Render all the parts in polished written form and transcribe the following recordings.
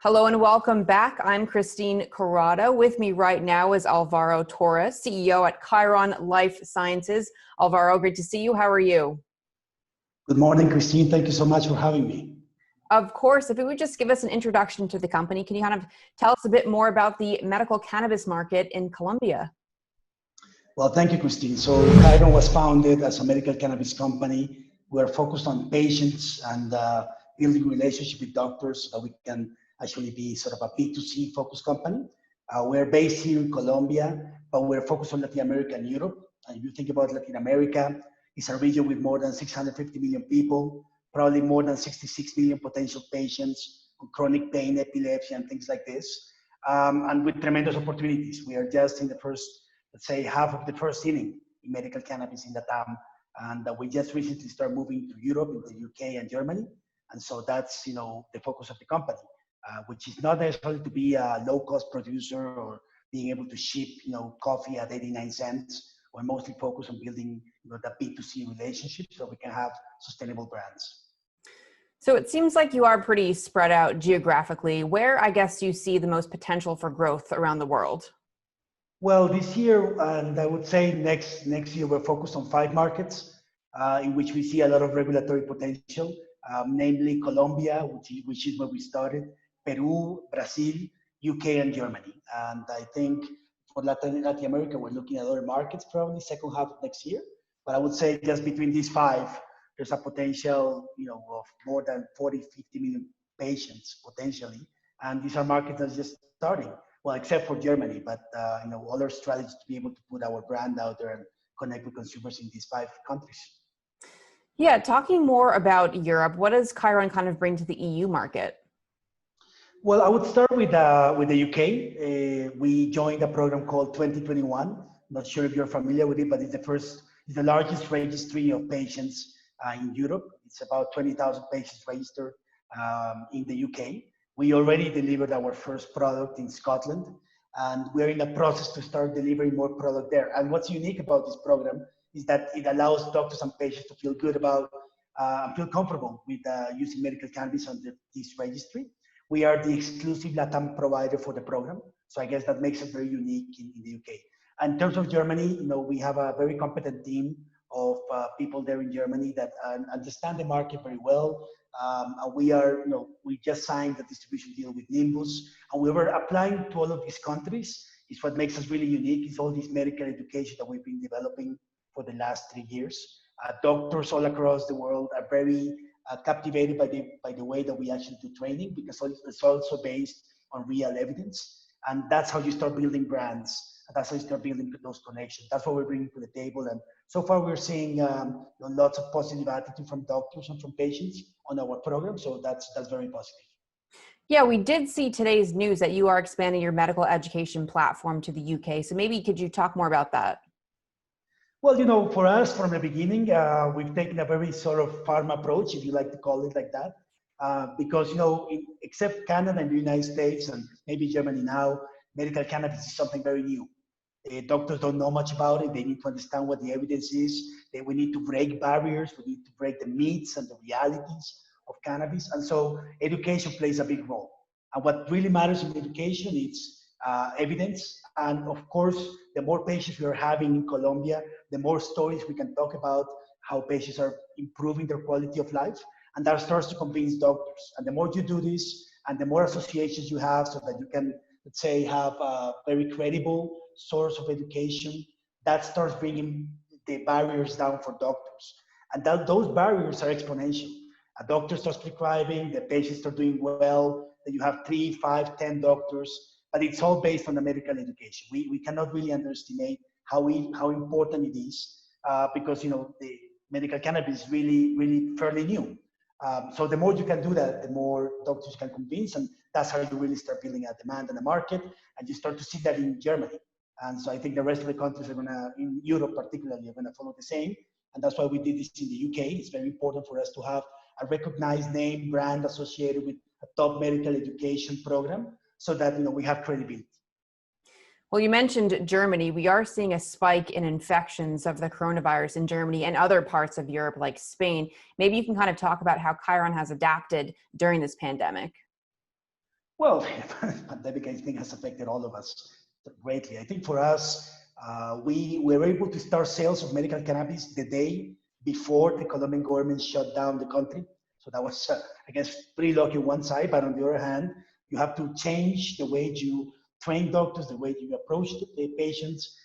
Hello and welcome back. I'm Christine Corrado. With me right now is Alvaro Torres, CEO at Khiron Life Sciences. Alvaro, great to see you. How are you? Good morning, Christine. Thank you so much for having me. Of course. If you would just give us an introduction to the company, can you kind of tell us a bit more about the medical cannabis market in Colombia? Well, thank you, Christine. So Khiron was founded as a medical cannabis company. We're focused on patients and building relationship with doctors so that we can actually be sort of a B2C focused company. We're based here in Colombia, but we're focused on Latin America and Europe. And if you think about Latin America, it's a region with more than 650 million people, probably more than 66 million potential patients with chronic pain, epilepsy, and things like this. And with tremendous opportunities. We are just in the first, let's say, half of the first inning in medical cannabis in the town. And we just recently started moving to Europe, into the UK and Germany. And so that's, the focus of the company. Which is not necessarily to be a low-cost producer or being able to ship, coffee at 89 cents. We're mostly focused on building, the B2C relationship so we can have sustainable brands. So it seems like you are pretty spread out geographically. Where, I guess, do you see the most potential for growth around the world? Well, this year, and I would say next year, we're focused on 5 markets in which we see a lot of regulatory potential, namely Colombia, which is where we started, Peru, Brazil, UK, and Germany. And I think for Latin America, we're looking at other markets probably second half of next year. But I would say just between these 5, there's a potential, of more than 40, 50 million patients potentially. And these are markets that are just starting. Well, except for Germany, but other strategies to be able to put our brand out there and connect with consumers in these 5 countries. Yeah, talking more about Europe, what does Khiron kind of bring to the EU market? Well, I would start with the UK. We joined a program called 2021. Not sure if you're familiar with it, but it's the largest registry of patients in Europe. It's about 20,000 patients registered in the UK. We already delivered our first product in Scotland, and we're in the process to start delivering more product there. And what's unique about this program is that it allows doctors and patients to feel good about, feel comfortable with using medical cannabis under this registry. We are the exclusive LATAM provider for the program. So I guess that makes it very unique in the UK. And in terms of Germany, we have a very competent team of people there in Germany that understand the market very well. And we just signed a distribution deal with Nimbus, and we were applying to all of these countries. It's what makes us really unique. It's all this medical education that we've been developing for the last 3 years. Doctors all across the world are very captivated by the way that we actually do training, because it's also based on real evidence. And that's how you start building brands. That's how you start building those connections. That's what we're bringing to the table. And so far we're seeing lots of positive attitude from doctors and from patients on our program. So that's very positive. Yeah, we did see today's news that you are expanding your medical education platform to the UK. So maybe could you talk more about that? Well, for us from the beginning, we've taken a very sort of farm approach, if you like to call it like that, because, except Canada and the United States and maybe Germany now, medical cannabis is something very new. Doctors don't know much about it. They need to understand what the evidence is. We need to break barriers. We need to break the myths and the realities of cannabis. And so education plays a big role. And what really matters in education is evidence. And of course, the more patients we are having in Colombia, the more stories we can talk about how patients are improving their quality of life. And that starts to convince doctors. And the more you do this, and the more associations you have so that you can, let's say, have a very credible source of education, that starts bringing the barriers down for doctors. And those barriers are exponential. A doctor starts prescribing, the patients start doing well, then you have 3, 5, 10 doctors, but it's all based on the medical education. We cannot really underestimate how important it is because, the medical cannabis is really, really fairly new. So the more you can do that, the more doctors can convince, and that's how you really start building a demand in the market, and you start to see that in Germany. And so I think the rest of the countries are in Europe particularly, are gonna follow the same. And that's why we did this in the UK. It's very important for us to have a recognized name, brand associated with a top medical education program so that, we have credibility. Well, you mentioned Germany. We are seeing a spike in infections of the coronavirus in Germany and other parts of Europe like Spain. Maybe you can kind of talk about how Khiron has adapted during this pandemic. Well, the pandemic, I think, has affected all of us greatly. I think for us, we were able to start sales of medical cannabis the day before the Colombian government shut down the country. So that was, I guess, pretty lucky on one side. But on the other hand, you have to change the way you train doctors, the way you approach the patients.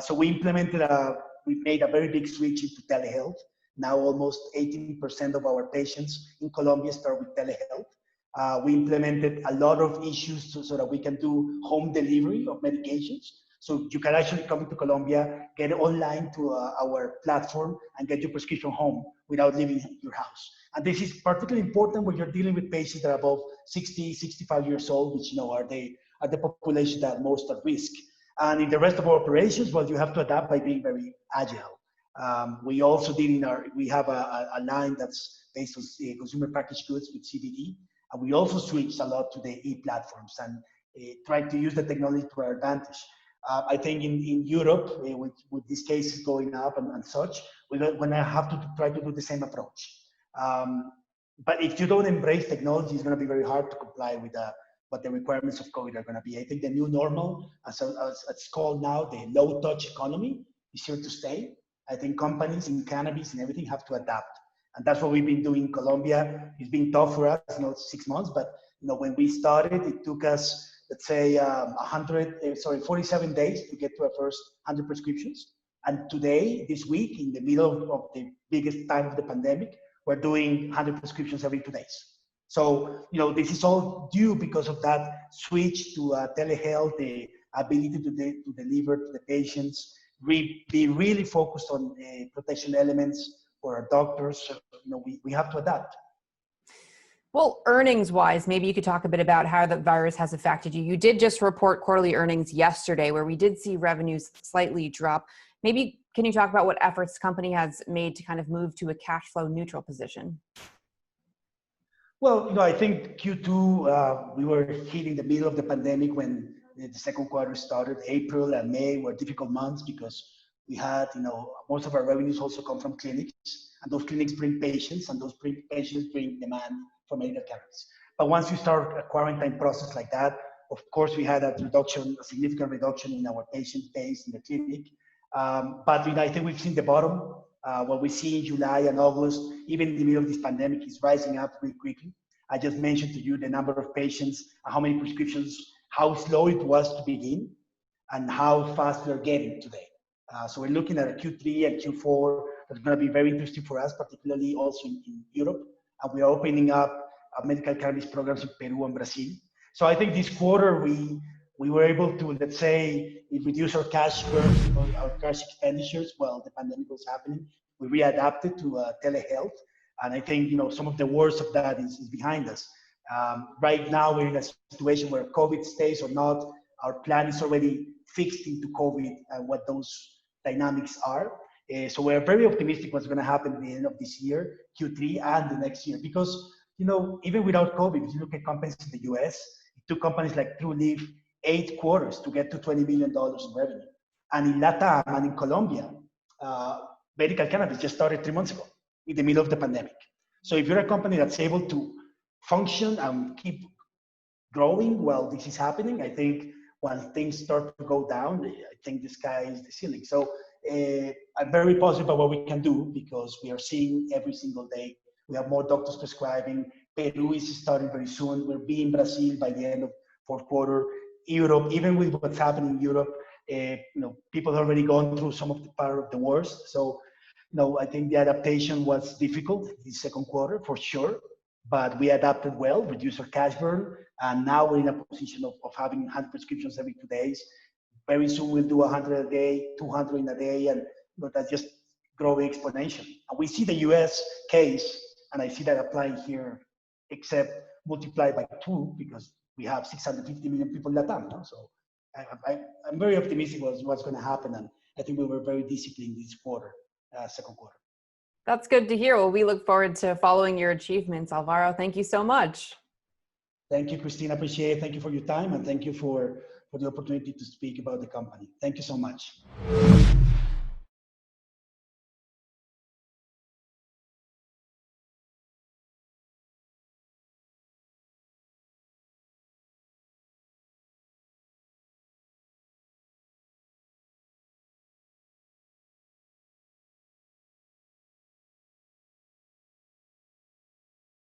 So we made a very big switch into telehealth. Now almost 18% of our patients in Colombia start with telehealth. We implemented a lot of issues so that we can do home delivery of medications. So you can actually come to Colombia, get online to our platform and get your prescription home without leaving your house. And this is particularly important when you're dealing with patients that are above 60, 65 years old, which are the population that most at risk. And in the rest of our operations, well, you have to adapt by being very agile. We also we have a line that's based on consumer packaged goods with CBD. And we also switched a lot to the e-platforms and tried to use the technology to our advantage. I think in Europe, with these cases going up and such, we're going to have to try to do the same approach. But if you don't embrace technology, it's going to be very hard to comply with what the requirements of COVID are going to be. I think the new normal, as it's called now, the low-touch economy, is here to stay. I think companies in cannabis and everything have to adapt. And that's what we've been doing in Colombia. It's been tough for us, 6 months, but when we started, it took us, let's say, 47 days to get to our first 100 prescriptions. And today, this week, in the middle of the biggest time of the pandemic, we're doing 100 prescriptions every 2 days. So, this is all due because of that switch to telehealth, the ability to deliver to the patients, be really focused on protection elements for our doctors. So, we have to adapt. Well, earnings-wise, maybe you could talk a bit about how the virus has affected you. You did just report quarterly earnings yesterday, where we did see revenues slightly drop. Maybe can you talk about what efforts the company has made to kind of move to a cash flow neutral position? Well, I think Q2, we were hitting the middle of the pandemic when the second quarter started. April and May were difficult months because we had, most of our revenues also come from clinics, and those clinics bring patients, and those patients bring demand for medical cannabis. But once you start a quarantine process like that, of course, we had a significant reduction in our patient base in the clinic. But I think we've seen the bottom. What we see in July and August, even in the middle of this pandemic, is rising up really quickly. I just mentioned to you the number of patients, how many prescriptions, how slow it was to begin, and how fast we're getting today. So we're looking at a Q3 and Q4 that's going to be very interesting for us, particularly also in Europe. And we are opening up medical cannabis programs in Peru and Brazil. So I think this quarter we were able to, let's say, reduce our cash burn, our cash expenditures while the pandemic was happening. We readapted to telehealth. And I think, some of the worst of that is behind us. Right now, we're in a situation where COVID stays or not. Our plan is already fixed into COVID and what those dynamics are. So we're very optimistic what's going to happen at the end of this year, Q3 and the next year. Because, even without COVID, if you look at companies in the US, it took companies like TrueLeaf 8 quarters to get to $20 million in revenue. And in LATAM and in Colombia, medical cannabis just started 3 months ago in the middle of the pandemic. So if you're a company that's able to function and keep growing while this is happening, I think when things start to go down, I think the sky is the ceiling. So I'm very positive about what we can do because we are seeing every single day. We have more doctors prescribing. Peru is starting very soon. We'll be in Brazil by the end of fourth quarter. Europe, even with what's happening in Europe, people have already gone through some of the part of the worst. So, I think the adaptation was difficult this second quarter for sure, but we adapted well, reduced our cash burn, and now we're in a position of having 100 prescriptions every 2 days. Very soon we'll do 100 a day, 200 in a day, and that's just growing exponentially. And we see the US case, and I see that applying here, except multiplied by 2 because we have 650 million people in Latam. So I'm very optimistic what's going to happen, and I think we were very disciplined this quarter, second quarter. That's good to hear. Well, we look forward to following your achievements, Alvaro. Thank you so much. Thank you, Christine. I appreciate it. Thank you for your time, and thank you for the opportunity to speak about the company. Thank you so much.